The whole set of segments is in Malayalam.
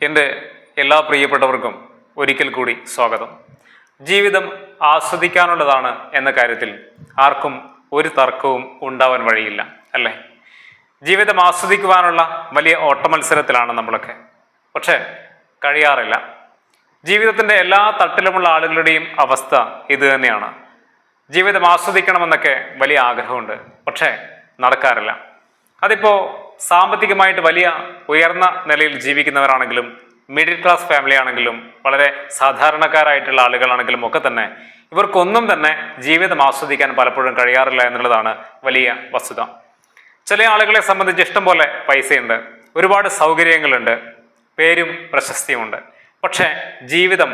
എൻ്റെ എല്ലാ പ്രിയപ്പെട്ടവർക്കും ഒരിക്കൽ കൂടി സ്വാഗതം. ജീവിതം ആസ്വദിക്കാനുള്ളതാണ് എന്ന കാര്യത്തിൽ ആർക്കും ഒരു തർക്കവും ഉണ്ടാവാൻ വഴിയില്ല, അല്ലേ? ജീവിതം ആസ്വദിക്കുവാനുള്ള വലിയ ഓട്ടമത്സരത്തിലാണ് നമ്മളൊക്കെ. പക്ഷേ കഴിയാറില്ല. ജീവിതത്തിൻ്റെ എല്ലാ തട്ടിലുമുള്ള ആളുകളുടെയും അവസ്ഥ ഇത് തന്നെയാണ്. ജീവിതം ആസ്വദിക്കണമെന്നൊക്കെ വലിയ ആഗ്രഹമുണ്ട്, പക്ഷേ നടക്കാറില്ല. അതിപ്പോൾ സാമ്പത്തികമായിട്ട് വലിയ ഉയർന്ന നിലയിൽ ജീവിക്കുന്നവരാണെങ്കിലും മിഡിൽ ക്ലാസ് ഫാമിലി ആണെങ്കിലും വളരെ സാധാരണക്കാരായിട്ടുള്ള ആളുകളാണെങ്കിലും ഒക്കെ തന്നെ ഇവർക്കൊന്നും തന്നെ ജീവിതം ആസ്വദിക്കാൻ പലപ്പോഴും കഴിയാറില്ല എന്നുള്ളതാണ് വലിയ വസ്തുത. ചില ആളുകളെ സംബന്ധിച്ച് ഇഷ്ടം പോലെ പൈസയുണ്ട്, ഒരുപാട് സൗകര്യങ്ങളുണ്ട്, പേരും പ്രശസ്തിയുമുണ്ട്. പക്ഷേ ജീവിതം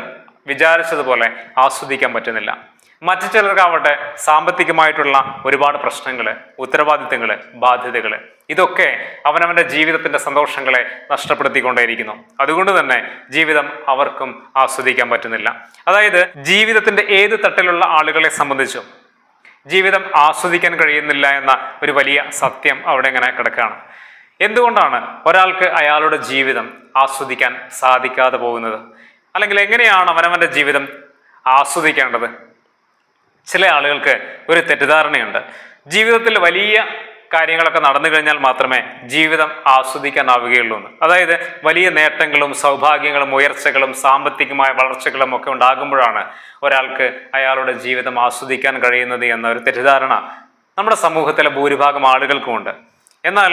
വിചാരിച്ചതുപോലെ ആസ്വദിക്കാൻ പറ്റുന്നില്ല. മറ്റു ചിലർക്കാവട്ടെ സാമ്പത്തികമായിട്ടുള്ള ഒരുപാട് പ്രശ്നങ്ങൾ, ഉത്തരവാദിത്തങ്ങൾ, ബാധ്യതകൾ, ഇതൊക്കെ അവനവൻ്റെ ജീവിതത്തിൻ്റെ സന്തോഷങ്ങളെ നഷ്ടപ്പെടുത്തിക്കൊണ്ടേയിരിക്കുന്നു. അതുകൊണ്ട് തന്നെ ജീവിതം അവർക്കും ആസ്വദിക്കാൻ പറ്റുന്നില്ല. അതായത് ജീവിതത്തിൻ്റെ ഏത് തട്ടിലുള്ള ആളുകളെ സംബന്ധിച്ചും ജീവിതം ആസ്വദിക്കാൻ കഴിയുന്നില്ല എന്ന ഒരു വലിയ സത്യം അവിടെ ഇങ്ങനെ കിടക്കുകയാണ്. എന്തുകൊണ്ടാണ് ഒരാൾക്ക് അയാളുടെ ജീവിതം ആസ്വദിക്കാൻ സാധിക്കാതെ പോകുന്നത്? അല്ലെങ്കിൽ എങ്ങനെയാണ് അവനവൻ്റെ ജീവിതം ആസ്വദിക്കേണ്ടത്? ചില ആളുകൾക്ക് ഒരു തെറ്റിദ്ധാരണയുണ്ട്. ജീവിതത്തിൽ വലിയ കാര്യങ്ങളൊക്കെ നടന്നു കഴിഞ്ഞാൽ മാത്രമേ ജീവിതം ആസ്വദിക്കാനാവുകയുള്ളൂ എന്ന്. അതായത് വലിയ നേട്ടങ്ങളും സൗഭാഗ്യങ്ങളും ഉയർച്ചകളും സാമ്പത്തികമായ വളർച്ചകളും ഒക്കെ ഉണ്ടാകുമ്പോഴാണ് ഒരാൾക്ക് അയാളുടെ ജീവിതം ആസ്വദിക്കാൻ കഴിയുന്നത് എന്ന ഒരു തെറ്റിദ്ധാരണ നമ്മുടെ സമൂഹത്തിലെ ഭൂരിഭാഗം ആളുകൾക്കുമുണ്ട്. എന്നാൽ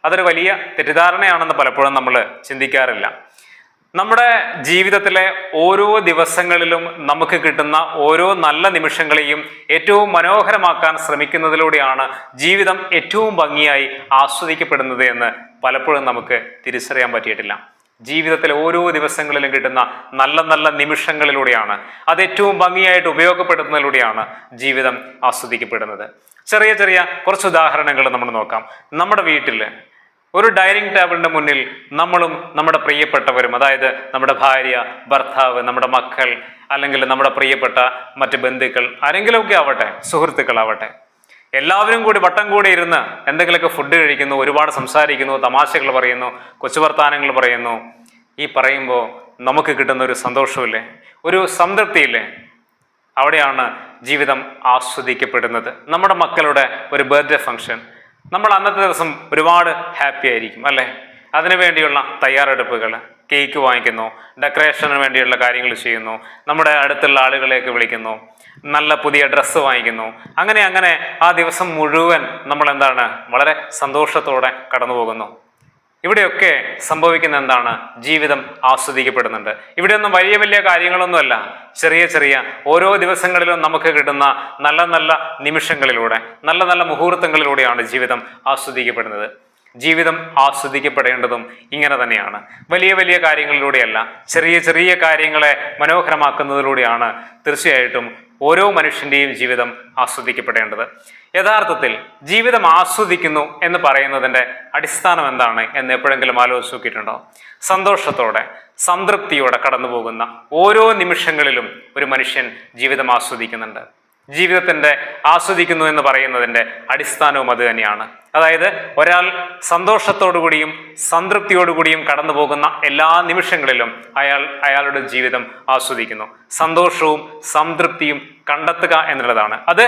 അതൊരു വലിയ തെറ്റിദ്ധാരണയാണെന്ന് പലപ്പോഴും നമ്മൾ ചിന്തിക്കാറില്ല. നമ്മുടെ ജീവിതത്തിലെ ഓരോ ദിവസങ്ങളിലും നമുക്ക് കിട്ടുന്ന ഓരോ നല്ല നിമിഷങ്ങളെയും ഏറ്റവും മനോഹരമാക്കാൻ ശ്രമിക്കുന്നതിലൂടെയാണ് ജീവിതം ഏറ്റവും ഭംഗിയായി ആസ്വദിക്കപ്പെടുന്നത് എന്ന് പലപ്പോഴും നമുക്ക് തിരിച്ചറിയാൻ പറ്റിയിട്ടില്ല. ജീവിതത്തിലെ ഓരോ ദിവസങ്ങളിലും കിട്ടുന്ന നല്ല നല്ല നിമിഷങ്ങളിലൂടെയാണ്, അത് ഏറ്റവും ഭംഗിയായിട്ട് ഉപയോഗപ്പെടുത്തുന്നതിലൂടെയാണ് ജീവിതം ആസ്വദിക്കപ്പെടുന്നത്. ചെറിയ ചെറിയ കുറച്ച് ഉദാഹരണങ്ങൾ നമ്മൾ നോക്കാം. നമ്മുടെ വീട്ടിൽ ഒരു ഡൈനിങ് ടേബിളിൻ്റെ മുന്നിൽ നമ്മളും നമ്മുടെ പ്രിയപ്പെട്ടവരും, അതായത് നമ്മുടെ ഭാര്യ, ഭർത്താവ്, നമ്മുടെ മക്കൾ, അല്ലെങ്കിൽ നമ്മുടെ പ്രിയപ്പെട്ട മറ്റ് ബന്ധുക്കൾ, ആരെങ്കിലുമൊക്കെ ആവട്ടെ, സുഹൃത്തുക്കളാവട്ടെ, എല്ലാവരും കൂടി വട്ടം കൂടി ഇരുന്ന് എന്തെങ്കിലുമൊക്കെ ഫുഡ് കഴിക്കുന്നു, ഒരുപാട് സംസാരിക്കുന്നു, തമാശകൾ പറയുന്നു, കൊച്ചു വർത്താനങ്ങൾ പറയുന്നു. ഈ പറയുമ്പോൾ നമുക്ക് കിട്ടുന്ന ഒരു സന്തോഷമില്ലേ, ഒരു സംതൃപ്തിയില്ലേ? അവിടെയാണ് ജീവിതം ആസ്വദിക്കപ്പെടുന്നത്. നമ്മുടെ മക്കളുടെ ഒരു ബർത്ത്ഡേ ഫംഗ്ഷൻ, നമ്മൾ അന്നത്തെ ദിവസം ഒരുപാട് ഹാപ്പി ആയിരിക്കും, അല്ലേ? അതിനു വേണ്ടിയുള്ള തയ്യാറെടുപ്പുകൾ, കേക്ക് വാങ്ങിക്കുന്നു, ഡെക്കറേഷന് വേണ്ടിയുള്ള കാര്യങ്ങൾ ചെയ്യുന്നു, നമ്മുടെ അടുത്തുള്ള ആളുകളെയൊക്കെ വിളിക്കുന്നു, നല്ല പുതിയ ഡ്രസ്സ് വാങ്ങിക്കുന്നു. അങ്ങനെ ആ ദിവസം മുഴുവൻ നമ്മൾ എന്താണ്, വളരെ സന്തോഷത്തോടെ കടന്നു പോകുന്നു. ഇവിടെയൊക്കെ സംഭവിക്കുന്ന എന്താണ്? ജീവിതം ആസ്വദിക്കപ്പെടുന്നുണ്ട്. ഇവിടെയൊന്നും വലിയ വലിയ കാര്യങ്ങളൊന്നുമല്ല, ചെറിയ ചെറിയ ഓരോ ദിവസങ്ങളിലും നമുക്ക് കിട്ടുന്ന നല്ല നല്ല നിമിഷങ്ങളിലൂടെ, നല്ല നല്ല മുഹൂർത്തങ്ങളിലൂടെയാണ് ജീവിതം ആസ്വദിക്കപ്പെടുന്നത്. ജീവിതം ആസ്വദിക്കപ്പെടേണ്ടതും ഇങ്ങനെ തന്നെയാണ്. വലിയ വലിയ കാര്യങ്ങളിലൂടെയല്ല, ചെറിയ ചെറിയ കാര്യങ്ങളെ മനോഹരമാക്കുന്നതിലൂടെയാണ് തീർച്ചയായിട്ടും ഓരോ മനുഷ്യൻ്റെയും ജീവിതം ആസ്വദിക്കപ്പെടേണ്ടത്. യഥാർത്ഥത്തിൽ ജീവിതം ആസ്വദിക്കുന്നു എന്ന് പറയുന്നതിൻ്റെ അടിസ്ഥാനം എന്താണ് എന്ന് എപ്പോഴെങ്കിലും ആലോചിച്ച് നോക്കിയിട്ടുണ്ടോ? സന്തോഷത്തോടെ, സംതൃപ്തിയോടെ കടന്നു പോകുന്ന ഓരോ നിമിഷങ്ങളിലും ഒരു മനുഷ്യൻ ജീവിതം ആസ്വദിക്കുന്നുണ്ട്. ജീവിതത്തിൻ്റെ ആസ്വദിക്കുന്നു എന്ന് പറയുന്നതിൻ്റെ അടിസ്ഥാനവും അത് തന്നെയാണ്. അതായത് ഒരാൾ സന്തോഷത്തോടുകൂടിയും സംതൃപ്തിയോടുകൂടിയും കടന്നു പോകുന്ന എല്ലാ നിമിഷങ്ങളിലും അയാളുടെ ജീവിതം ആസ്വദിക്കുന്നു. സന്തോഷവും സംതൃപ്തിയും കണ്ടെത്തുക എന്നുള്ളതാണ്. അത്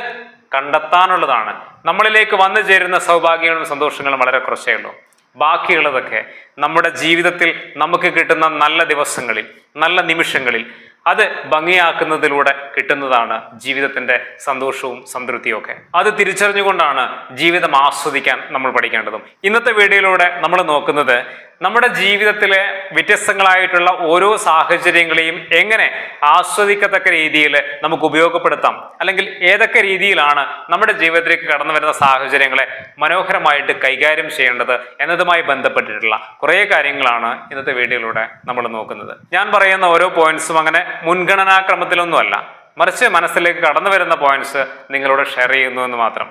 കണ്ടെത്താനുള്ളതാണ്. നമ്മളിലേക്ക് വന്നു ചേരുന്ന സൗഭാഗ്യങ്ങളും സന്തോഷങ്ങളും വളരെ കുറച്ചേ ഉള്ളൂ. ബാക്കിയുള്ളതൊക്കെ നമ്മുടെ ജീവിതത്തിൽ നമുക്ക് കിട്ടുന്ന നല്ല ദിവസങ്ങളിൽ, നല്ല നിമിഷങ്ങളിൽ അത് ഭംഗിയാക്കുന്നതിലൂടെ കിട്ടുന്നതാണ് ജീവിതത്തിൻ്റെ സന്തോഷവും സംതൃപ്തിയും ഒക്കെ. അത് തിരിച്ചറിഞ്ഞുകൊണ്ടാണ് ജീവിതം ആസ്വദിക്കാൻ നമ്മൾ പഠിക്കേണ്ടതും. ഇന്നത്തെ വീഡിയോയിലൂടെ നമ്മൾ നോക്കുന്നത് നമ്മുടെ ജീവിതത്തിലെ വ്യത്യസ്തങ്ങളായിട്ടുള്ള ഓരോ സാഹചര്യങ്ങളെയും എങ്ങനെ ആസ്വദിക്കത്തക്ക രീതിയിൽ നമുക്ക് ഉപയോഗപ്പെടുത്താം, അല്ലെങ്കിൽ ഏതൊക്കെ രീതിയിലാണ് നമ്മുടെ ജീവിതത്തിലേക്ക് കടന്നു വരുന്ന സാഹചര്യങ്ങളെ മനോഹരമായിട്ട് കൈകാര്യം ചെയ്യേണ്ടത് എന്നതുമായി ബന്ധപ്പെട്ടിട്ടുള്ള കുറേ കാര്യങ്ങളാണ് ഇന്നത്തെ വീഡിയോയിലൂടെ നമ്മൾ നോക്കുന്നത്. ഞാൻ പറയുന്ന ഓരോ പോയിന്റ്സും അങ്ങനെ മുൻഗണനാക്രമത്തിലൊന്നുമല്ല, മറിച്ച് മനസ്സിലേക്ക് കടന്നു വരുന്ന പോയിന്റ്സ് നിങ്ങളോട് ഷെയർ ചെയ്യുന്നു എന്ന് മാത്രം.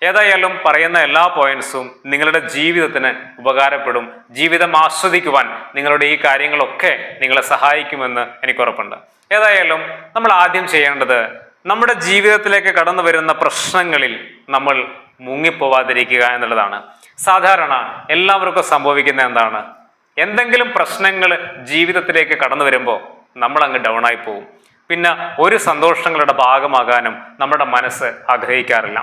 ഏതായാലും പറയുന്ന എല്ലാ പോയിന്റ്സും നിങ്ങളുടെ ജീവിതത്തിന് ഉപകാരപ്പെടും. ജീവിതം ആസ്വദിക്കുവാൻ നിങ്ങളുടെ ഈ കാര്യങ്ങളൊക്കെ നിങ്ങളെ സഹായിക്കുമെന്ന് എനിക്ക് ഉറപ്പുണ്ട്. ഏതായാലും നമ്മൾ ആദ്യം ചെയ്യേണ്ടത് നമ്മുടെ ജീവിതത്തിലേക്ക് കടന്നു വരുന്ന പ്രശ്നങ്ങളിൽ നമ്മൾ മുങ്ങിപ്പോവാതിരിക്കുക എന്നുള്ളതാണ്. സാധാരണ എല്ലാവർക്കും സംഭവിക്കുന്ന എന്താണ്? എന്തെങ്കിലും പ്രശ്നങ്ങൾ ജീവിതത്തിലേക്ക് കടന്നു വരുമ്പോൾ നമ്മൾ അങ്ങ് ഡൗൺ ആയി പോകും. പിന്നെ ഒരു സന്തോഷങ്ങളുടെ ഭാഗമാകാനും നമ്മുടെ മനസ്സ് ആഗ്രഹിക്കാറില്ല.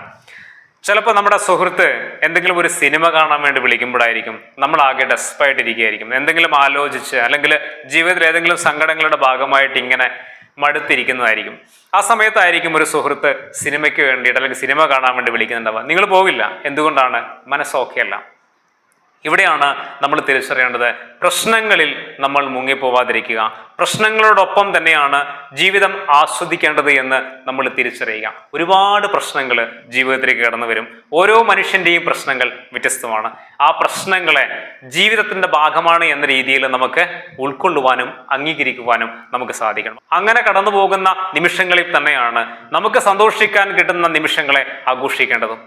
ചിലപ്പോൾ നമ്മുടെ സുഹൃത്ത് എന്തെങ്കിലും ഒരു സിനിമ കാണാൻ വേണ്ടി വിളിക്കുമ്പോഴായിരിക്കും നമ്മൾ ആകെ ഡെസ്പായിട്ടിരിക്കുകയായിരിക്കും. എന്തെങ്കിലും ആലോചിച്ച് അല്ലെങ്കിൽ ജീവിതത്തിൽ ഏതെങ്കിലും സങ്കടങ്ങളുടെ ഭാഗമായിട്ട് ഇങ്ങനെ മടുത്തിരിക്കുന്നതായിരിക്കും. ആ സമയത്തായിരിക്കും ഒരു സുഹൃത്ത് സിനിമയ്ക്ക് വേണ്ടിയിട്ട് അല്ലെങ്കിൽ സിനിമ കാണാൻ വേണ്ടി വിളിക്കുന്നുണ്ടാവുക. നിങ്ങൾ പോകില്ല. എന്തുകൊണ്ടാണ്? മനസ്സ് ഓക്കെ അല്ല. ഇവിടെയാണ് നമ്മൾ തിരിച്ചറിയേണ്ടത്, പ്രശ്നങ്ങളിൽ നമ്മൾ മുങ്ങിപ്പോവാതിരിക്കുക. പ്രശ്നങ്ങളോടൊപ്പം തന്നെയാണ് ജീവിതം ആസ്വദിക്കേണ്ടത് എന്ന് നമ്മൾ തിരിച്ചറിയുക. ഒരുപാട് പ്രശ്നങ്ങൾ ജീവിതത്തിലേക്ക് കടന്നു വരും. ഓരോ മനുഷ്യൻ്റെയും പ്രശ്നങ്ങൾ വ്യത്യസ്തമാണ്. ആ പ്രശ്നങ്ങളെ ജീവിതത്തിൻ്റെ ഭാഗമാണ് എന്ന രീതിയിൽ നമുക്ക് ഉൾക്കൊള്ളുവാനും അംഗീകരിക്കുവാനും നമുക്ക് സാധിക്കണം. അങ്ങനെ കടന്നു പോകുന്ന നിമിഷങ്ങളിൽ തന്നെയാണ് നമുക്ക് സന്തോഷിക്കാൻ കിട്ടുന്ന നിമിഷങ്ങളെ ആഘോഷിക്കേണ്ടതും.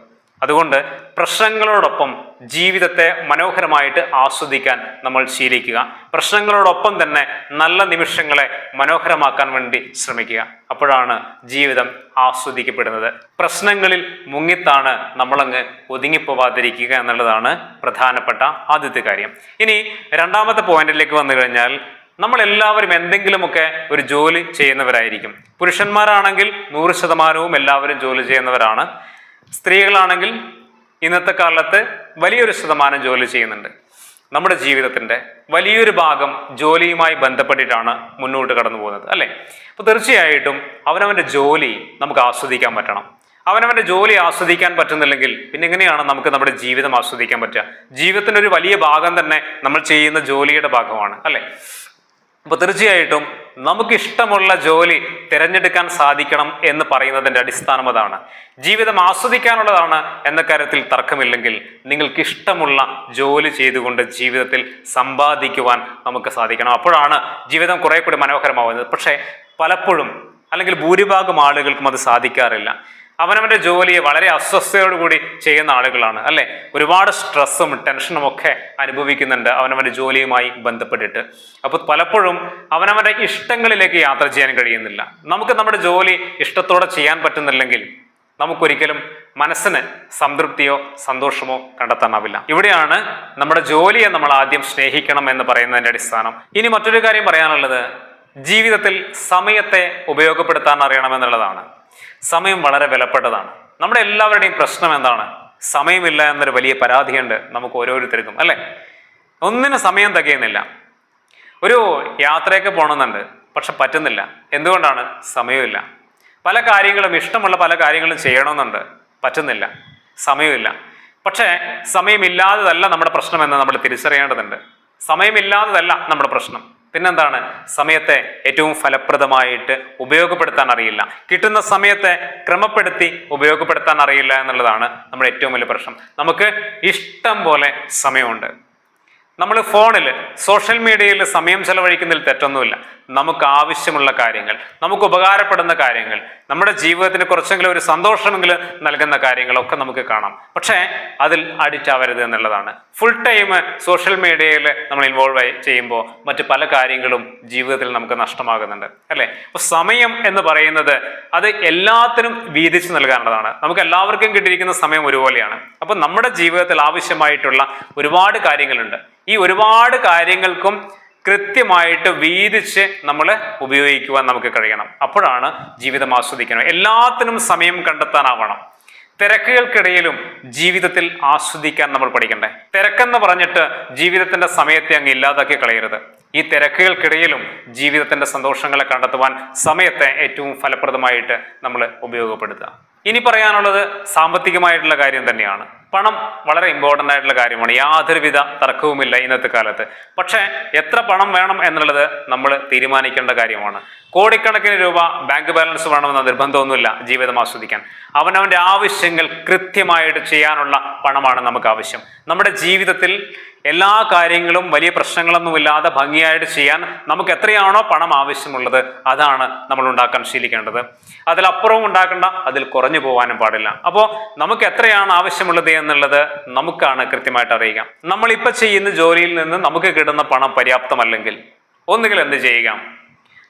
അതുകൊണ്ട് പ്രശ്നങ്ങളോടൊപ്പം ജീവിതത്തെ മനോഹരമായിട്ട് ആസ്വദിക്കാൻ നമ്മൾ ശീലിക്കുക. പ്രശ്നങ്ങളോടൊപ്പം തന്നെ നല്ല നിമിഷങ്ങളെ മനോഹരമാക്കാൻ വേണ്ടി ശ്രമിക്കുക. അപ്പോഴാണ് ജീവിതം ആസ്വദിക്കപ്പെടുന്നത്. പ്രശ്നങ്ങളിൽ മുങ്ങിത്താണ് നമ്മളങ്ങ് ഒതുങ്ങിപ്പോവാതിരിക്കുക എന്നുള്ളതാണ് പ്രധാനപ്പെട്ട ആദ്യത്തെ കാര്യം. ഇനി രണ്ടാമത്തെ പോയിന്റിലേക്ക് വന്നു കഴിഞ്ഞാൽ, നമ്മളെല്ലാവരും എന്തെങ്കിലുമൊക്കെ ഒരു ജോലി ചെയ്യുന്നവരായിരിക്കും. പുരുഷന്മാരാണെങ്കിൽ 100% എല്ലാവരും ജോലി ചെയ്യുന്നവരാണ്. സ്ത്രീകളാണെങ്കിൽ ഇന്നത്തെ കാലത്ത് വലിയൊരു ശതമാനം ജോലി ചെയ്യുന്നുണ്ട്. നമ്മുടെ ജീവിതത്തിൻ്റെ വലിയൊരു ഭാഗം ജോലിയുമായി ബന്ധപ്പെട്ടിട്ടാണ് മുന്നോട്ട് കടന്നു പോകുന്നത്, അല്ലേ? അപ്പോൾ തീർച്ചയായിട്ടും അവനവൻ്റെ ജോലി നമുക്ക് ആസ്വദിക്കാൻ പറ്റണം. അവനവൻ്റെ ജോലി ആസ്വദിക്കാൻ പറ്റുന്നില്ലെങ്കിൽ പിന്നെ എങ്ങനെയാണ് നമുക്ക് നമ്മുടെ ജീവിതം ആസ്വദിക്കാൻ പറ്റുക? ജീവിതത്തിൻ്റെ ഒരു വലിയ ഭാഗം തന്നെ നമ്മൾ ചെയ്യുന്ന ജോലിയുടെ ഭാഗമാണ്, അല്ലേ? അപ്പോൾ തീർച്ചയായിട്ടും നമുക്കിഷ്ടമുള്ള ജോലി തിരഞ്ഞെടുക്കാൻ സാധിക്കണം എന്ന് പറയുന്നതിൻ്റെ അടിസ്ഥാനം അതാണ്. ജീവിതം ആസ്വദിക്കാനുള്ളതാണ് എന്ന കാര്യത്തിൽ തർക്കമില്ലെങ്കിൽ നിങ്ങൾക്ക് ഇഷ്ടമുള്ള ജോലി ചെയ്തുകൊണ്ട് ജീവിതത്തിൽ സമ്പാദിക്കുവാൻ നമുക്ക് സാധിക്കണം. അപ്പോഴാണ് ജീവിതം കുറെ കൂടി മനോഹരമാവുന്നത്. പക്ഷേ പലപ്പോഴും അല്ലെങ്കിൽ ഭൂരിഭാഗം ആളുകൾക്കും അത് സാധിക്കാറില്ല. അവനവൻ്റെ ജോലിയെ വളരെ അസ്വസ്ഥതയോടുകൂടി ചെയ്യുന്ന ആളുകളാണ്, അല്ലേ? ഒരുപാട് സ്ട്രെസ്സും ടെൻഷനും ഒക്കെ അനുഭവിക്കുന്നുണ്ട് അവനവൻ്റെ ജോലിയുമായി ബന്ധപ്പെട്ടിട്ട്. അപ്പോൾ പലപ്പോഴും അവനവൻ്റെ ഇഷ്ടങ്ങളിലേക്ക് യാത്ര ചെയ്യാൻ കഴിയുന്നില്ല. നമുക്ക് നമ്മുടെ ജോലി ഇഷ്ടത്തോടെ ചെയ്യാൻ പറ്റുന്നില്ലെങ്കിൽ നമുക്കൊരിക്കലും മനസ്സിന് സംതൃപ്തിയോ സന്തോഷമോ കണ്ടെത്താനാവില്ല. ഇവിടെയാണ് നമ്മുടെ ജോലിയെ നമ്മൾ ആദ്യം സ്നേഹിക്കണം എന്ന് പറയുന്നതിൻ്റെ അടിസ്ഥാനം. ഇനി മറ്റൊരു കാര്യം പറയാനുള്ളത്, ജീവിതത്തിൽ സമയത്തെ ഉപയോഗപ്പെടുത്താൻ അറിയണമെന്നുള്ളതാണ്. സമയം വളരെ വിലപ്പെട്ടതാണ്. നമ്മുടെ എല്ലാവരുടെയും പ്രശ്നം എന്താണ്? സമയമില്ല എന്നൊരു വലിയ പരാതിയുണ്ട് നമുക്ക് ഓരോരുത്തർക്കും, അല്ലേ? ഒന്നിനും സമയം തികയുന്നില്ല. ഒരു യാത്രയൊക്കെ പോകണമെന്നുണ്ട്, പക്ഷെ പറ്റുന്നില്ല. എന്തുകൊണ്ടാണ്? സമയമില്ല. പല കാര്യങ്ങളും ഇഷ്ടമുള്ള പല കാര്യങ്ങളും ചെയ്യണമെന്നുണ്ട്, പറ്റുന്നില്ല, സമയമില്ല. പക്ഷേ സമയമില്ലാത്തതല്ല നമ്മുടെ പ്രശ്നം എന്ന് നമ്മൾ തിരിച്ചറിയേണ്ടതുണ്ട്. സമയമില്ലാത്തതല്ല നമ്മുടെ പ്രശ്നം. പിന്നെന്താണ്? സമയത്തെ ഏറ്റവും ഫലപ്രദമായിട്ട് ഉപയോഗപ്പെടുത്താൻ അറിയില്ല. കിട്ടുന്ന സമയത്തെ ക്രമപ്പെടുത്തി ഉപയോഗപ്പെടുത്താൻ അറിയില്ല എന്നുള്ളതാണ് നമ്മുടെ ഏറ്റവും വലിയ പ്രശ്നം. നമുക്ക് ഇഷ്ടം പോലെ സമയമുണ്ട്. നമ്മൾ ഫോണിൽ സോഷ്യൽ മീഡിയയിൽ സമയം ചെലവഴിക്കുന്നതിൽ തെറ്റൊന്നുമില്ല. നമുക്ക് ആവശ്യമുള്ള കാര്യങ്ങൾ, നമുക്ക് ഉപകാരപ്പെടുന്ന കാര്യങ്ങൾ, നമ്മുടെ ജീവിതത്തിന് കുറച്ചെങ്കിലും ഒരു സന്തോഷമെങ്കിലും നൽകുന്ന കാര്യങ്ങളൊക്കെ നമുക്ക് കാണാം. പക്ഷേ അതിൽ അഡിക്റ്റ് ആവരുത് എന്നുള്ളതാണ്. ഫുൾ ടൈം സോഷ്യൽ മീഡിയയിൽ നമ്മൾ ഇൻവോൾവ് ചെയ്യുമ്പോൾ മറ്റു പല കാര്യങ്ങളും ജീവിതത്തിൽ നമുക്ക് നഷ്ടമാകുന്നുണ്ട്, അല്ലേ? അപ്പോൾ സമയം എന്ന് പറയുന്നത് അത് എല്ലാത്തിനും വീതിച്ച് നൽകാനുള്ളതാണ്. നമുക്ക് എല്ലാവർക്കും കിട്ടിയിരിക്കുന്ന സമയം ഒരുപോലെയാണ്. അപ്പോൾ നമ്മുടെ ജീവിതത്തിൽ ആവശ്യമായിട്ടുള്ള ഒരുപാട് കാര്യങ്ങളുണ്ട്. ഈ ഒരുപാട് കാര്യങ്ങൾക്കും കൃത്യമായിട്ട് വീതിച്ച് നമ്മൾ ഉപയോഗിക്കുവാൻ നമുക്ക് കഴിയണം. അപ്പോഴാണ് ജീവിതം ആസ്വദിക്കണം. എല്ലാത്തിനും സമയം കണ്ടെത്താനാവണം. തിരക്കുകൾക്കിടയിലും ജീവിതത്തിൽ ആസ്വദിക്കാൻ നമ്മൾ പഠിക്കണ്ടേ. തിരക്കെന്ന് പറഞ്ഞിട്ട് ജീവിതത്തിന്റെ സമയത്തെ അങ്ങ് ഇല്ലാതാക്കി കളയരുത്. ഈ തിരക്കുകൾക്കിടയിലും ജീവിതത്തിന്റെ സന്തോഷങ്ങളെ കണ്ടെത്തുവാൻ സമയത്തെ ഏറ്റവും ഫലപ്രദമായിട്ട് നമ്മൾ ഉപയോഗപ്പെടുത്തുക. ഇനി പറയാനുള്ളത് സാമ്പത്തികമായിട്ടുള്ള കാര്യം തന്നെയാണ്. പണം വളരെ ഇമ്പോർട്ടൻ്റ് ആയിട്ടുള്ള കാര്യമാണ്, യാതൊരുവിധ തർക്കവുമില്ല ഇന്നത്തെ കാലത്ത്. പക്ഷേ എത്ര പണം വേണം എന്നുള്ളത് നമ്മൾ തീരുമാനിക്കേണ്ട കാര്യമാണ്. കോടിക്കണക്കിന് രൂപ ബാങ്ക് ബാലൻസ് വേണമെന്ന നിർബന്ധമൊന്നുമില്ല ജീവിതം ആസ്വദിക്കാൻ. അവനവൻ്റെ ആവശ്യങ്ങൾ കൃത്യമായിട്ട് ചെയ്യാനുള്ള പണമാണ് നമുക്ക് ആവശ്യം. നമ്മുടെ ജീവിതത്തിൽ എല്ലാ കാര്യങ്ങളും വലിയ പ്രശ്നങ്ങളൊന്നുമില്ലാതെ ഭംഗിയായിട്ട് ചെയ്യാൻ നമുക്ക് എത്രയാണോ പണം ആവശ്യമുള്ളത് അതാണ് നമ്മൾ ഉണ്ടാക്കാൻ ശീലിക്കേണ്ടത്. അതിലപ്പുറവും ഉണ്ടാക്കേണ്ട, അതിൽ കുറഞ്ഞു പോകാനും പാടില്ല. അപ്പോൾ നമുക്ക് എത്രയാണ് ആവശ്യമുള്ളത് എന്നുള്ളത് നമുക്കാണ് കൃത്യമായിട്ട് അറിയുക. നമ്മളിപ്പോൾ ചെയ്യുന്ന ജോലിയിൽ നിന്ന് നമുക്ക് കിട്ടുന്ന പണം പര്യാപ്തമല്ലെങ്കിൽ ഒന്നുകിൽ എന്ത് ചെയ്യുക,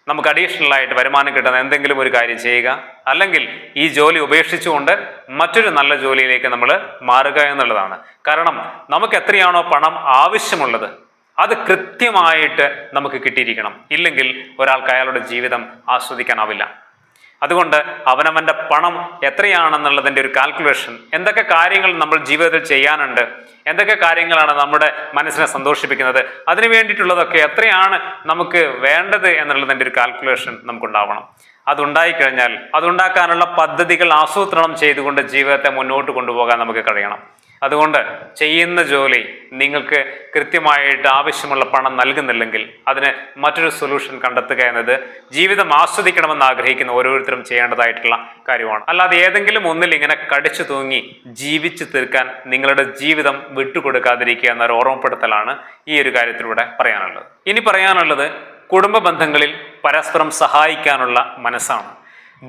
നമുക്ക് അഡീഷണൽ ആയിട്ട് വരുമാനം കിട്ടുന്ന എന്തെങ്കിലും ഒരു കാര്യം ചെയ്യുക, അല്ലെങ്കിൽ ഈ ജോലി ഉപേക്ഷിച്ചുകൊണ്ട് മറ്റൊരു നല്ല ജോലിയിലേക്ക് നമ്മൾ മാറുക എന്നുള്ളതാണ്. കാരണം നമുക്ക് എത്രയാണോ പണം ആവശ്യമുള്ളത് അത് കൃത്യമായിട്ട് നമുക്ക് കിട്ടിയിരിക്കണം. ഇല്ലെങ്കിൽ ഒരാൾക്ക് അയാളുടെ ജീവിതം ആസ്വദിക്കാനാവില്ല. അതുകൊണ്ട് അവനവൻ്റെ പണം എത്രയാണെന്നുള്ളതിൻ്റെ ഒരു കാൽക്കുലേഷൻ, എന്തൊക്കെ കാര്യങ്ങൾ നമ്മൾ ജീവിതത്തിൽ ചെയ്യാനുണ്ട്, എന്തൊക്കെ കാര്യങ്ങളാണ് നമ്മുടെ മനസ്സിനെ സന്തോഷിപ്പിക്കുന്നത്, അതിനു വേണ്ടിയിട്ടുള്ളതൊക്കെ എത്രയാണ് നമുക്ക് വേണ്ടത് എന്നുള്ളതിൻ്റെ ഒരു കാൽക്കുലേഷൻ നമുക്കുണ്ടാവണം. അതുണ്ടായിക്കഴിഞ്ഞാൽ അതുണ്ടാക്കാനുള്ള പദ്ധതികൾ ആസൂത്രണം ചെയ്തുകൊണ്ട് ജീവിതത്തെ മുന്നോട്ട് കൊണ്ടുപോകാൻ നമുക്ക് കഴിയണം. അതുകൊണ്ട് ചെയ്യുന്ന ജോലി നിങ്ങൾക്ക് കൃത്യമായിട്ട് ആവശ്യമുള്ള പണം നൽകുന്നില്ലെങ്കിൽ അതിന് മറ്റൊരു സൊല്യൂഷൻ കണ്ടെത്തുക എന്നത് ജീവിതം ആസ്വദിക്കണമെന്ന് ആഗ്രഹിക്കുന്ന ഓരോരുത്തരും ചെയ്യേണ്ടതായിട്ടുള്ള കാര്യമാണ്. അല്ലാതെ ഏതെങ്കിലും ഒന്നിൽ ഇങ്ങനെ കടിച്ചു തൂങ്ങി ജീവിച്ചു തീർക്കാൻ നിങ്ങളുടെ ജീവിതം വിട്ടുകൊടുക്കാതിരിക്കുക എന്നൊരു ഓർമ്മപ്പെടുത്തലാണ് ഈ ഒരു കാര്യത്തിലൂടെ പറയാനുള്ളത്. ഇനി പറയാനുള്ളത് കുടുംബ ബന്ധങ്ങളിൽ പരസ്പരം സഹായിക്കാനുള്ള മനസ്സാണ്.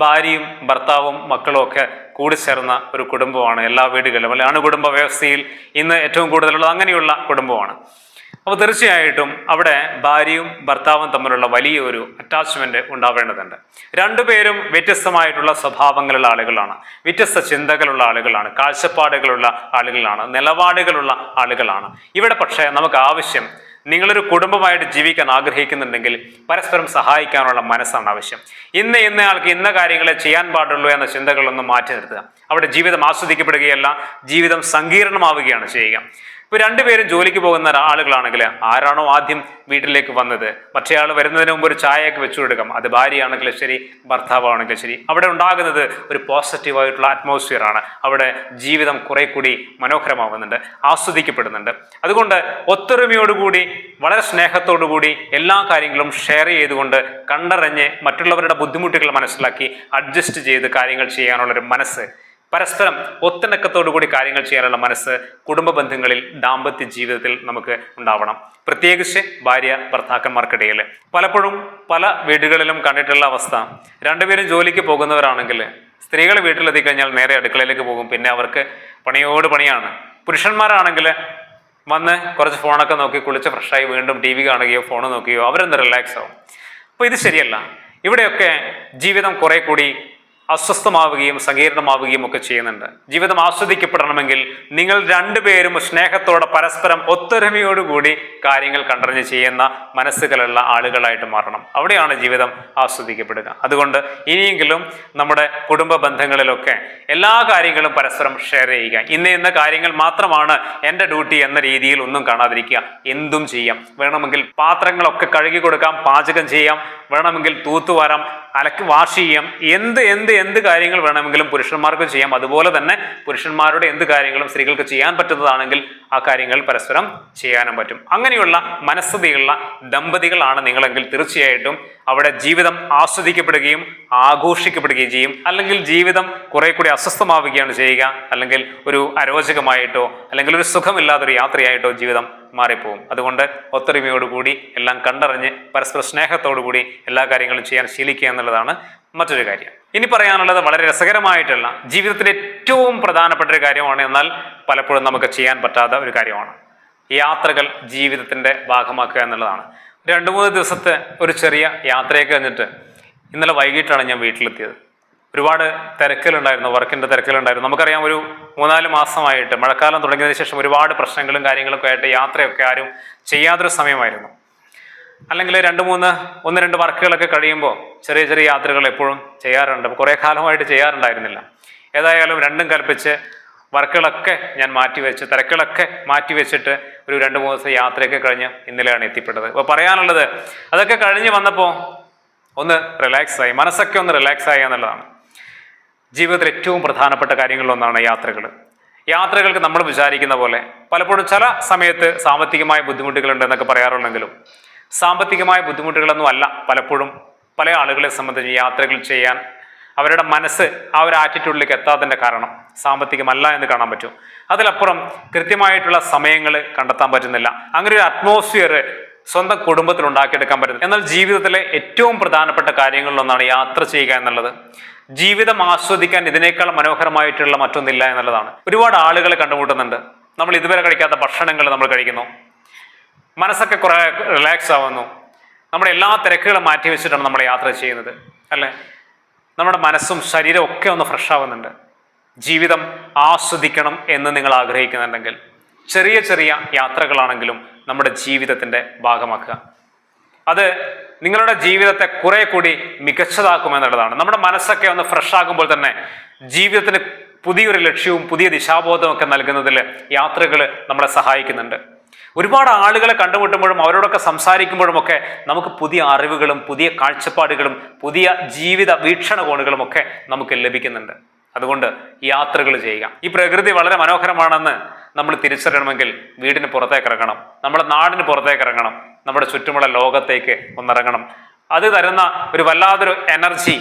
ഭാര്യയും ഭർത്താവും മക്കളും ഒക്കെ കൂടിച്ചേർന്ന ഒരു കുടുംബമാണ് എല്ലാ വീടുകളിലും, അല്ലെ അണുകുടുംബ വ്യവസ്ഥയിൽ ഇന്ന് ഏറ്റവും കൂടുതലുള്ളത് അങ്ങനെയുള്ള കുടുംബമാണ്. അപ്പോൾ തീർച്ചയായിട്ടും അവിടെ ഭാര്യയും ഭർത്താവും തമ്മിലുള്ള വലിയൊരു അറ്റാച്ച്മെന്റ് ഉണ്ടാവേണ്ടതുണ്ട്. രണ്ടുപേരും വ്യത്യസ്തമായിട്ടുള്ള സ്വഭാവങ്ങളുള്ള ആളുകളാണ്, വ്യത്യസ്ത ചിന്തകളുള്ള ആളുകളാണ്, കാഴ്ചപ്പാടുകളുള്ള ആളുകളാണ്, നിലപാടുകളുള്ള ആളുകളാണ്. ഇവിടെ പക്ഷേ നമുക്ക് ആവശ്യം, നിങ്ങളൊരു കുടുംബമായിട്ട് ജീവിക്കാൻ ആഗ്രഹിക്കുന്നുണ്ടെങ്കിൽ പരസ്പരം സഹായിക്കാനുള്ള മനസ്സാണ് ആവശ്യം. ഇന്നയാൾക്ക് ഇന്ന കാര്യങ്ങളെ ചെയ്യാൻ പാടുള്ളൂ എന്ന ചിന്തകളൊന്നും മാറ്റി നിർത്തുക. അവിടെ ജീവിതം ആസ്വദിക്കപ്പെടുകയല്ല, ജീവിതം സങ്കീർണമാവുകയാണ് ചെയ്യുക. ഇപ്പോൾ രണ്ടുപേരും ജോലിക്ക് പോകുന്ന ആളുകളാണെങ്കിൽ ആരാണോ ആദ്യം വീട്ടിലേക്ക് വന്നത് മറ്റേയാൾ വരുന്നതിന് മുമ്പ് ഒരു ചായയൊക്കെ വെച്ചു കൊടുക്കാം. അത് ഭാര്യയാണെങ്കിലും ശരി, ഭർത്താവാണെങ്കിലും ശരി. അവിടെ ഉണ്ടാകുന്നത് ഒരു പോസിറ്റീവായിട്ടുള്ള അറ്റ്മോസ്ഫിയർ ആണ്. അവിടെ ജീവിതം കുറെ കൂടി മനോഹരമാവുന്നുണ്ട്, ആസ്വദിക്കപ്പെടുന്നുണ്ട്. അതുകൊണ്ട് ഒത്തൊരുമയോടുകൂടി വളരെ സ്നേഹത്തോടുകൂടി എല്ലാ കാര്യങ്ങളും ഷെയർ ചെയ്തുകൊണ്ട് കണ്ടറിഞ്ഞ് മറ്റുള്ളവരുടെ ബുദ്ധിമുട്ടുകൾ മനസ്സിലാക്കി അഡ്ജസ്റ്റ് ചെയ്ത് കാര്യങ്ങൾ ചെയ്യാനുള്ളൊരു മനസ്സ്, പരസ്പരം ഒത്തിണക്കത്തോടുകൂടി കാര്യങ്ങൾ ചെയ്യാനുള്ള മനസ്സ് കുടുംബ ബന്ധങ്ങളിൽ, ദാമ്പത്യ ജീവിതത്തിൽ നമുക്ക് ഉണ്ടാവണം. പ്രത്യേകിച്ച് ഭാര്യ ഭർത്താക്കന്മാർക്കിടയിൽ. പലപ്പോഴും പല വീടുകളിലും കണ്ടിട്ടുള്ള അവസ്ഥ, രണ്ടുപേരും ജോലിക്ക് പോകുന്നവരാണെങ്കിൽ സ്ത്രീകൾ വീട്ടിലെത്തി കഴിഞ്ഞാൽ നേരെ അടുക്കളയിലേക്ക് പോകും. പിന്നെ അവർക്ക് പണിയോട് പണിയാണ്. പുരുഷന്മാരാണെങ്കിൽ വന്ന് കുറച്ച് ഫോണൊക്കെ നോക്കി കുളിച്ച് ഫ്രഷായി വീണ്ടും ടി വി കാണുകയോ ഫോൺ നോക്കുകയോ അവരൊന്ന് റിലാക്സ് ആവും. അപ്പോൾ ഇത് ശരിയല്ല. ഇവിടെയൊക്കെ ജീവിതം കുറെ കൂടി അസ്വസ്ഥമാവുകയും സങ്കീർണമാവുകയും ഒക്കെ ചെയ്യുന്നുണ്ട്. ജീവിതം ആസ്വദിക്കപ്പെടണമെങ്കിൽ നിങ്ങൾ രണ്ടുപേരും സ്നേഹത്തോടെ പരസ്പരം ഒത്തൊരുമയോടുകൂടി കാര്യങ്ങൾ കണ്ടറിഞ്ഞ് ചെയ്യുന്ന മനസ്സുകളുള്ള ആളുകളായിട്ട് മാറണം. അവിടെയാണ് ജീവിതം ആസ്വദിക്കപ്പെടുക. അതുകൊണ്ട് ഇനിയെങ്കിലും നമ്മുടെ കുടുംബ ബന്ധങ്ങളിലൊക്കെ എല്ലാ കാര്യങ്ങളും പരസ്പരം ഷെയർ ചെയ്യുക. ഇന്ന കാര്യങ്ങൾ മാത്രമാണ് എൻ്റെ ഡ്യൂട്ടി എന്ന രീതിയിൽ ഒന്നും കാണാതിരിക്കുക. എന്തും ചെയ്യാം. വേണമെങ്കിൽ പാത്രങ്ങളൊക്കെ കഴുകി കൊടുക്കാം, പാചകം ചെയ്യാം, വേണമെങ്കിൽ തൂത്തുവാരാം, വാഷ് ചെയ്യാം. എന്ത് കാര്യങ്ങൾ വേണമെങ്കിലും പുരുഷന്മാർക്ക് ചെയ്യാം. അതുപോലെ തന്നെ പുരുഷന്മാരുടെ എന്ത് കാര്യങ്ങളും സ്ത്രീകൾക്ക് ചെയ്യാൻ പറ്റുന്നതാണെങ്കിൽ ആ കാര്യങ്ങൾ പരസ്പരം ചെയ്യാനും പറ്റും. അങ്ങനെയുള്ള മനസ്സതയുള്ള ദമ്പതികളാണ് നിങ്ങളെങ്കിൽ തീർച്ചയായിട്ടും അവിടെ ജീവിതം ആസ്വദിക്കപ്പെടുകയും ആഘോഷിക്കപ്പെടുകയും ചെയ്യും. അല്ലെങ്കിൽ ജീവിതം കുറെ കൂടി അസ്വസ്ഥമാവുകയാണ് ചെയ്യുക. അല്ലെങ്കിൽ ഒരു അരോചകമായിട്ടോ അല്ലെങ്കിൽ ഒരു സുഖമില്ലാത്തൊരു യാത്രയായിട്ടോ ജീവിതം മാറിപ്പോവും. അതുകൊണ്ട് ഒത്തൊരുമയോടുകൂടി എല്ലാം കണ്ടറിഞ്ഞ് പരസ്പര സ്നേഹത്തോടുകൂടി എല്ലാ കാര്യങ്ങളും ചെയ്യാൻ ശീലിക്കുക എന്നുള്ളതാണ് മറ്റൊരു കാര്യം. ഇനി പറയാനുള്ളത് വളരെ രസകരമായിട്ടുള്ള ജീവിതത്തിലെ ഏറ്റവും പ്രധാനപ്പെട്ട ഒരു കാര്യമാണ്, എന്നാൽ പലപ്പോഴും നമുക്ക് ചെയ്യാൻ പറ്റാത്ത ഒരു കാര്യമാണ്. യാത്രകൾ ജീവിതത്തിൻ്റെ ഭാഗമാക്കുക എന്നുള്ളതാണ്. 2-3 ദിവസത്തെ ഒരു ചെറിയ യാത്രയൊക്കെ കഴിഞ്ഞിട്ട് ഇന്നലെ വൈകിട്ടാണ് ഞാൻ വീട്ടിലെത്തിയത്. ഒരുപാട് തിരക്കുകളുണ്ടായിരുന്നു, വർക്കിൻ്റെ തിരക്കുകളുണ്ടായിരുന്നു. നമുക്കറിയാം, ഒരു 3-4 മാസമായിട്ട് മഴക്കാലം തുടങ്ങിയതിന് ശേഷം ഒരുപാട് പ്രശ്നങ്ങളും കാര്യങ്ങളൊക്കെ ആയിട്ട് യാത്രയൊക്കെ ആരും ചെയ്യാത്തൊരു സമയമായിരുന്നു. അല്ലെങ്കിൽ 1-2 വർക്കുകളൊക്കെ കഴിയുമ്പോൾ ചെറിയ ചെറിയ യാത്രകൾ എപ്പോഴും ചെയ്യാറുണ്ട്. കുറേ കാലമായിട്ട് ചെയ്യാറുണ്ടായിരുന്നില്ല. ഏതായാലും രണ്ടും കൽപ്പിച്ച് വർക്കുകളൊക്കെ ഞാൻ മാറ്റിവെച്ച്, തിരക്കുകളൊക്കെ മാറ്റിവെച്ചിട്ട് ഒരു 2-3 ദിവസം യാത്രയൊക്കെ കഴിഞ്ഞ് ഇന്നലെയാണ് എത്തിപ്പെട്ടത്. അപ്പോൾ പറയാനുള്ളത്, അതൊക്കെ കഴിഞ്ഞ് വന്നപ്പോൾ ഒന്ന് റിലാക്സായി, മനസ്സൊക്കെ ഒന്ന് റിലാക്സായി എന്നുള്ളതാണ്. ജീവിതത്തിൽ ഏറ്റവും പ്രധാനപ്പെട്ട കാര്യങ്ങളിലൊന്നാണ് യാത്രകൾ. യാത്രകൾക്ക് നമ്മൾ വിചാരിക്കുന്ന പോലെ പലപ്പോഴും ചില സമയത്ത് സാമ്പത്തികമായ ബുദ്ധിമുട്ടുകളുണ്ട് എന്നൊക്കെ പറയാറുണ്ടെങ്കിലും സാമ്പത്തികമായ ബുദ്ധിമുട്ടുകളൊന്നും അല്ല പലപ്പോഴും പല ആളുകളെ സംബന്ധിച്ച് യാത്രകൾ ചെയ്യാൻ അവരുടെ മനസ്സ് ആ ഒരു ആറ്റിറ്റ്യൂഡിലേക്ക് എത്താത്തതിൻ്റെ കാരണം സാമ്പത്തികമല്ല എന്ന് കാണാൻ പറ്റും. അതിലപ്പുറം കൃത്യമായിട്ടുള്ള സമയങ്ങൾ കണ്ടെത്താൻ പറ്റുന്നില്ല. അങ്ങനെ ഒരു അറ്റ്മോസ്ഫിയർ സ്വന്തം കുടുംബത്തിൽ ഉണ്ടാക്കിയെടുക്കാൻ പറ്റുന്നത്. എന്നാൽ ജീവിതത്തിലെ ഏറ്റവും പ്രധാനപ്പെട്ട കാര്യങ്ങളിലൊന്നാണ് യാത്ര ചെയ്യുക എന്നുള്ളത്. ജീവിതം ആസ്വദിക്കാൻ ഇതിനേക്കാൾ മനോഹരമായിട്ടുള്ള മറ്റൊന്നില്ല എന്നുള്ളതാണ്. ഒരുപാട് ആളുകളെ കണ്ടുമുട്ടുന്നുണ്ട്. നമ്മൾ ഇതുവരെ കഴിക്കാത്ത ഭക്ഷണങ്ങൾ നമ്മൾ കഴിക്കുന്നു, മനസ്സൊക്കെ കുറെ റിലാക്സ് ആവുന്നു. നമ്മുടെ എല്ലാ തിരക്കുകളും മാറ്റി വെച്ചിട്ടാണ് നമ്മൾ യാത്ര ചെയ്യുന്നത്, അല്ലേ? നമ്മുടെ മനസ്സും ശരീരവും ഒക്കെ ഒന്ന് ഫ്രഷ് ആവുന്നുണ്ട്. ജീവിതം ആസ്വദിക്കണം എന്ന് നിങ്ങൾ ആഗ്രഹിക്കുന്നുണ്ടെങ്കിൽ ചെറിയ ചെറിയ യാത്രകളാണെങ്കിലും നമ്മുടെ ജീവിതത്തിൻ്റെ ഭാഗമാക്കുക. അത് നിങ്ങളുടെ ജീവിതത്തെ കുറെ കൂടി മികച്ചതാക്കുമെന്നുള്ളതാണ്. നമ്മുടെ മനസ്സൊക്കെ ഒന്ന് ഫ്രഷ് ആകുമ്പോൾ തന്നെ ജീവിതത്തിന് പുതിയൊരു ലക്ഷ്യവും പുതിയ ദിശാബോധവും ഒക്കെ നൽകുന്നതിൽ യാത്രകൾ നമ്മളെ സഹായിക്കുന്നുണ്ട്. ഒരുപാട് ആളുകളെ കണ്ടുമുട്ടുമ്പോഴും അവരോടൊക്കെ സംസാരിക്കുമ്പോഴുമൊക്കെ നമുക്ക് പുതിയ അറിവുകളും പുതിയ കാഴ്ചപ്പാടുകളും പുതിയ ജീവിത വീക്ഷണകോണുകളും ഒക്കെ നമുക്ക് ലഭിക്കുന്നുണ്ട്. അതുകൊണ്ട് യാത്രകൾ ചെയ്യുക. ഈ പ്രകൃതി വളരെ മനോഹരമാണെന്ന് നമ്മൾ തിരിച്ചറിയണമെങ്കിൽ വീടിന് പുറത്തേക്ക് ഇറങ്ങണം, നമ്മുടെ നാടിന് പുറത്തേക്ക് ഇറങ്ങണം, നമ്മുടെ ചുറ്റുമുള്ള ലോകത്തേക്ക് ഒന്നിറങ്ങണം. അത് തരുന്ന ഒരു വല്ലാതൊരു എനർജി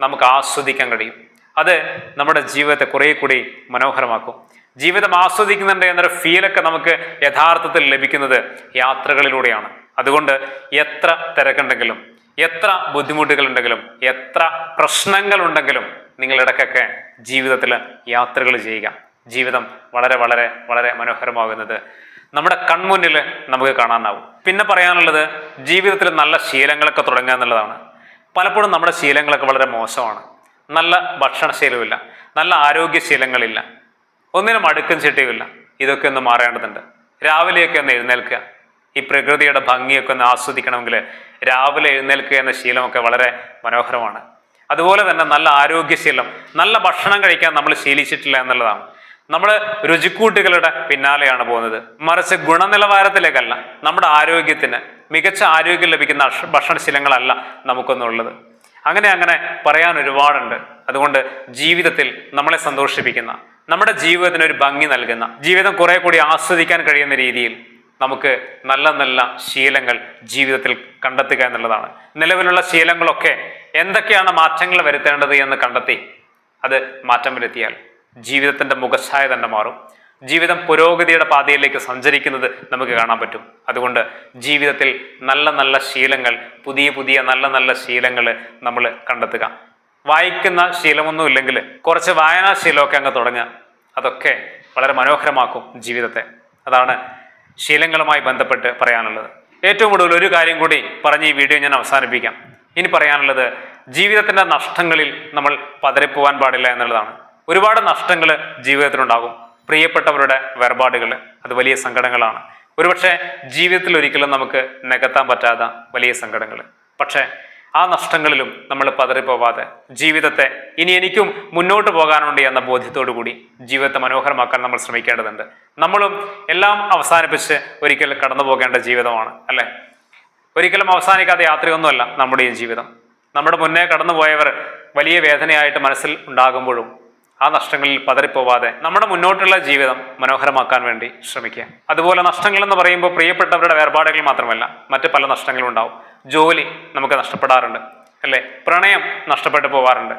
നമുക്ക് ആസ്വദിക്കാൻ കഴിയും. അത് നമ്മുടെ ജീവിതത്തെ കുറെ കൂടി മനോഹരമാക്കും. ജീവിതം ആസ്വദിക്കുന്നുണ്ട് എന്നൊരു ഫീലൊക്കെ നമുക്ക് യഥാർത്ഥത്തിൽ ലഭിക്കുന്നത് യാത്രകളിലൂടെയാണ്. അതുകൊണ്ട് എത്ര തിരക്കുണ്ടെങ്കിലും, എത്ര ബുദ്ധിമുട്ടുകളുണ്ടെങ്കിലും, എത്ര പ്രശ്നങ്ങളുണ്ടെങ്കിലും നിങ്ങൾ ഇടയ്ക്കൊക്കെ ജീവിതത്തിൽ യാത്രകൾ ചെയ്യുക. ജീവിതം വളരെ വളരെ വളരെ മനോഹരമാകുന്നത് നമ്മുടെ കൺമുന്നിൽ നമുക്ക് കാണാനാവും. പിന്നെ പറയാനുള്ളത് ജീവിതത്തിൽ നല്ല ശീലങ്ങളൊക്കെ തുടങ്ങുക എന്നുള്ളതാണ്. പലപ്പോഴും നമ്മുടെ ശീലങ്ങളൊക്കെ വളരെ മോശമാണ്. നല്ല ഭക്ഷണശീലമില്ല, നല്ല ആരോഗ്യശീലങ്ങളില്ല, ഒന്നിനും അടുക്കും ചിട്ടയുമില്ല. ഇതൊക്കെ ഒന്ന് മാറേണ്ടതുണ്ട്. രാവിലെയൊക്കെ ഒന്ന് എഴുന്നേൽക്കുക. ഈ പ്രകൃതിയുടെ ഭംഗിയൊക്കെ ഒന്ന് ആസ്വദിക്കണമെങ്കിൽ രാവിലെ എഴുന്നേൽക്കുക എന്ന ശീലമൊക്കെ വളരെ മനോഹരമാണ്. അതുപോലെ തന്നെ നല്ല ആരോഗ്യശീലം, നല്ല ഭക്ഷണം കഴിക്കാൻ നമ്മൾ ശീലിച്ചിട്ടില്ല എന്നുള്ളതാണ്. നമ്മൾ രുചിക്കൂട്ടുകളുടെ പിന്നാലെയാണ് പോകുന്നത്, മറിച്ച് ഗുണനിലവാരത്തിലേക്കല്ല, നമ്മുടെ ആരോഗ്യത്തിന് മികച്ച ആരോഗ്യം ലഭിക്കുന്ന ഭക്ഷണശീലങ്ങളല്ല നമുക്കൊന്നുള്ളത്. അങ്ങനെ പറയാൻ ഒരുപാടുണ്ട്. അതുകൊണ്ട് ജീവിതത്തിൽ നമ്മളെ സന്തോഷിപ്പിക്കുന്ന, നമ്മുടെ ജീവിതത്തിന് ഒരു ഭംഗി നൽകുന്ന, ജീവിതം കുറെ കൂടി ആസ്വദിക്കാൻ കഴിയുന്ന രീതിയിൽ നമുക്ക് നല്ല നല്ല ശീലങ്ങൾ ജീവിതത്തിൽ കണ്ടെത്തുക എന്നുള്ളതാണ്. നിലവിലുള്ള ശീലങ്ങളൊക്കെ എന്തൊക്കെയാണ് മാറ്റങ്ങൾ വരുത്തേണ്ടത് എന്ന് കണ്ടെത്തി അത് മാറ്റം വരുത്തിയാൽ ജീവിതത്തിൻ്റെ മുഖച്ഛായ തന്നെ മാറും. ജീവിതം പുരോഗതിയുടെ പാതയിലേക്ക് സഞ്ചരിക്കുന്നത് നമുക്ക് കാണാൻ പറ്റും. അതുകൊണ്ട് ജീവിതത്തിൽ നല്ല നല്ല ശീലങ്ങൾ, പുതിയ പുതിയ നല്ല നല്ല ശീലങ്ങൾ നമ്മൾ കണ്ടെത്തുക. വായിക്കുന്ന ശീലമൊന്നും ഇല്ലെങ്കിൽ കുറച്ച് വായനാശീലമൊക്കെ അങ്ങ് തുടങ്ങുക. അതൊക്കെ വളരെ മനോഹരമാക്കും ജീവിതത്തെ. അതാണ് ശീലങ്ങളുമായി ബന്ധപ്പെട്ട് പറയാനുള്ളത്. ഏറ്റവും കൂടുതൽ ഒരു കാര്യം കൂടി പറഞ്ഞ് ഈ വീഡിയോ ഞാൻ അവസാനിപ്പിക്കാം. ഇനി പറയാനുള്ളത് ജീവിതത്തിൻ്റെ നഷ്ടങ്ങളിൽ നമ്മൾ പതറിപ്പോവാൻ പാടില്ല എന്നുള്ളതാണ്. ഒരുപാട് നഷ്ടങ്ങൾ ജീവിതത്തിലുണ്ടാകും. പ്രിയപ്പെട്ടവരുടെ വേർപാടുകൾ, അത് വലിയ സങ്കടങ്ങളാണ്. ഒരുപക്ഷെ ജീവിതത്തിൽ ഒരിക്കലും നമുക്ക് നികത്താൻ പറ്റാത്ത വലിയ സങ്കടങ്ങൾ. പക്ഷേ ആ നഷ്ടങ്ങളിലും നമ്മൾ പതറിപ്പോവാതെ ജീവിതത്തെ ഇനി എനിക്കും മുന്നോട്ട് പോകാനുണ്ട് എന്ന ബോധ്യത്തോടു കൂടി ജീവിതത്തെ മനോഹരമാക്കാൻ നമ്മൾ ശ്രമിക്കേണ്ടതുണ്ട്. നമ്മളും എല്ലാം അവസാനിപ്പിച്ച് ഒരിക്കലും കടന്നു പോകേണ്ട ജീവിതമാണ്, അല്ലേ? ഒരിക്കലും അവസാനിക്കാത്ത യാത്രയൊന്നുമല്ല നമ്മുടെ ഈ ജീവിതം. നമ്മുടെ മുന്നേ കടന്നുപോയവർ വലിയ വേദനയായിട്ട് മനസ്സിൽ ഉണ്ടാകുമ്പോഴും ആ നഷ്ടങ്ങളിൽ പതറിപ്പോവാതെ നമ്മുടെ മുന്നോട്ടുള്ള ജീവിതം മനോഹരമാക്കാൻ വേണ്ടി ശ്രമിക്കുക. അതുപോലെ നഷ്ടങ്ങൾ എന്ന് പറയുമ്പോൾ പ്രിയപ്പെട്ടവരുടെ വേർപാടുകൾ മാത്രമല്ല, മറ്റ് പല നഷ്ടങ്ങളും ഉണ്ടാവും. ജോലി നമുക്ക് നഷ്ടപ്പെടാറുണ്ട്, അല്ലേ? പ്രണയം നഷ്ടപ്പെട്ടു പോവാറുണ്ട്.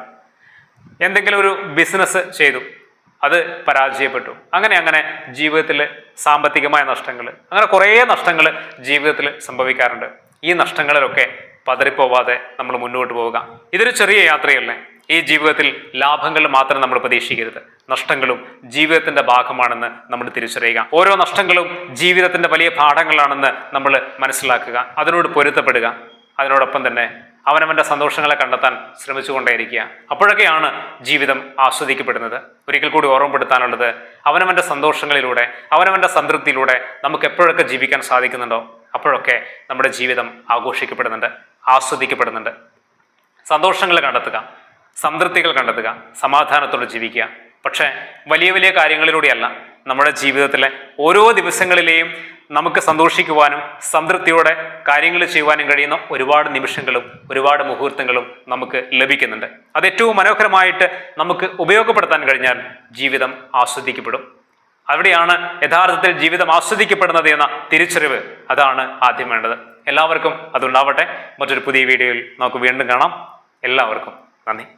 എന്തെങ്കിലും ഒരു ബിസിനസ് ചെയ്തു, അത് പരാജയപ്പെട്ടു. അങ്ങനെ ജീവിതത്തിൽ സാമ്പത്തികമായ നഷ്ടങ്ങൾ, അങ്ങനെ കുറേ നഷ്ടങ്ങൾ ജീവിതത്തിൽ സംഭവിക്കാറുണ്ട്. ഈ നഷ്ടങ്ങളിലൊക്കെ പതറിപ്പോവാതെ നമ്മൾ മുന്നോട്ട് പോവുക. ഇതൊരു ചെറിയ യാത്രയല്ലേ. ഈ ജീവിതത്തിൽ ലാഭങ്ങൾ മാത്രം നമ്മൾ പ്രതീക്ഷിക്കരുത്. നഷ്ടങ്ങളും ജീവിതത്തിന്റെ ഭാഗമാണെന്ന് നമ്മൾ തിരിച്ചറിയുക. ഓരോ നഷ്ടങ്ങളും ജീവിതത്തിന്റെ വലിയ പാഠങ്ങളാണെന്ന് നമ്മൾ മനസ്സിലാക്കുക, അതിനോട് പൊരുത്തപ്പെടുക. അതിനോടൊപ്പം തന്നെ അവനവന്റെ സന്തോഷങ്ങളെ കണ്ടെത്താൻ ശ്രമിച്ചുകൊണ്ടേയിരിക്കുക. അപ്പോഴൊക്കെയാണ് ജീവിതം ആസ്വദിക്കപ്പെടുന്നത്. ഒരിക്കൽ കൂടി ഓർമ്മപ്പെടുത്താനുള്ളത്, അവനവന്റെ സന്തോഷങ്ങളിലൂടെ, അവനവന്റെ സംതൃപ്തിയിലൂടെ നമുക്ക് എപ്പോഴൊക്കെ ജീവിക്കാൻ സാധിക്കുന്നുണ്ടോ അപ്പോഴൊക്കെ നമ്മുടെ ജീവിതം ആഘോഷിക്കപ്പെടുന്നുണ്ട്, ആസ്വദിക്കപ്പെടുന്നുണ്ട്. സന്തോഷങ്ങൾ കണ്ടെത്തുക, സംതൃപ്തികൾ കണ്ടെത്തുക, സമാധാനത്തോടെ ജീവിക്കുക. പക്ഷേ വലിയ വലിയ കാര്യങ്ങളിലൂടെയല്ല, നമ്മുടെ ജീവിതത്തിലെ ഓരോ ദിവസങ്ങളിലെയും നമുക്ക് സന്തോഷിക്കുവാനും സംതൃപ്തിയോടെ കാര്യങ്ങൾ ചെയ്യുവാനും കഴിയുന്ന ഒരുപാട് നിമിഷങ്ങളും ഒരുപാട് മുഹൂർത്തങ്ങളും നമുക്ക് ലഭിക്കുന്നുണ്ട്. അത് ഏറ്റവും മനോഹരമായിട്ട് നമുക്ക് ഉപയോഗപ്പെടുത്താൻ കഴിഞ്ഞാൽ ജീവിതം ആസ്വദിക്കപ്പെടും. അവിടെയാണ് യഥാർത്ഥത്തിൽ ജീവിതം ആസ്വദിക്കപ്പെടുന്നത് എന്ന തിരിച്ചറിവ്, അതാണ് ആദ്യം വേണ്ടത്. എല്ലാവർക്കും അതുണ്ടാവട്ടെ. മറ്റൊരു പുതിയ വീഡിയോയിൽ നമുക്ക് വീണ്ടും കാണാം. എല്ലാവർക്കും നന്ദി.